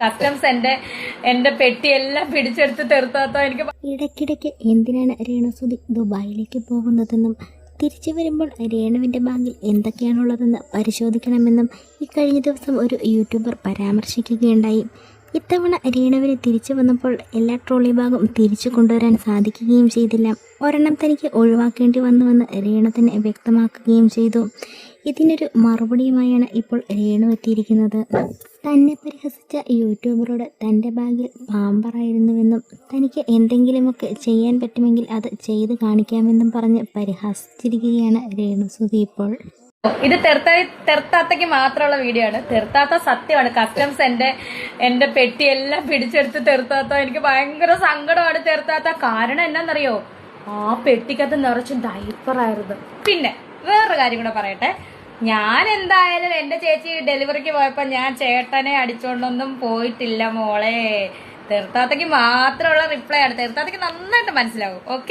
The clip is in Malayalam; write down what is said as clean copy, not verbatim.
കസ്റ്റംസ് എന്റെ പെട്ടിയെല്ലാം പിടിച്ചെടുത്ത് തീർത്താത്തോ എനിക്ക്. ഇടയ്ക്കിടയ്ക്ക് എന്തിനാണ് രേണുസുതി ദുബായിലേക്ക് പോകുന്നതെന്നും തിരിച്ചു വരുമ്പോൾ രേണുവിൻ്റെ ബാഗിൽ എന്തൊക്കെയാണുള്ളതെന്ന് പരിശോധിക്കണമെന്നും ഇക്കഴിഞ്ഞ ദിവസം ഒരു യൂട്യൂബർ പരാമർശിക്കുകയുണ്ടായി. ഇത്തവണ രേണുവിന് തിരിച്ചു വന്നപ്പോൾ എല്ലാ ട്രോളി ബാഗും തിരിച്ചു കൊണ്ടുവരാൻ സാധിക്കുകയും ചെയ്തില്ല. ഒരെണ്ണം തനിക്ക് ഒഴിവാക്കേണ്ടി വന്നുവെന്ന് രേണു തന്നെ വ്യക്തമാക്കുകയും ചെയ്തു. ഇതിനൊരു മറുപടിയുമായാണ് ഇപ്പോൾ രേണു എത്തിയിരിക്കുന്നത്. തന്നെ പരിഹസിച്ച യൂട്യൂബറോട് തൻ്റെ ബാഗിൽ പാമ്പറായിരുന്നുവെന്നും തനിക്ക് എന്തെങ്കിലുമൊക്കെ ചെയ്യാൻ പറ്റുമെങ്കിൽ അത് ചെയ്ത് കാണിക്കാമെന്നും പറഞ്ഞ് പരിഹസിച്ചിരിക്കുകയാണ് രേണുസുതി ഇപ്പോൾ. ഇത് തെർത്താത്തയ്ക്ക് മാത്രമുള്ള വീഡിയോ ആണ്. തെർത്താത്ത സത്യമാണ്. കസ്റ്റംസ് എന്റെ പെട്ടിയെല്ലാം പിടിച്ചെടുത്ത് തെർത്താത്ത എനിക്ക് ഭയങ്കര സങ്കടമാണ്. തെർത്താത്ത കാരണം എന്നാന്നറിയോ, ആ പെട്ടിക്കകത്ത് നിറച്ച് ഡൈപ്പറായിരുന്നു. പിന്നെ വേറൊരു കാര്യം കൂടെ പറയട്ടെ, ഞാൻ എന്തായാലും എന്റെ ചേച്ചി ഡെലിവറിക്ക് പോയപ്പോ ഞാൻ ചേട്ടനെ അടിച്ചോണ്ടൊന്നും പോയിട്ടില്ല മോളെ. തെർത്താത്തയ്ക്ക് മാത്രമുള്ള റിപ്ലൈ ആണ്. തെർത്താത്തയ്ക്ക് നന്നായിട്ട് മനസ്സിലാവും. ഓക്കെ.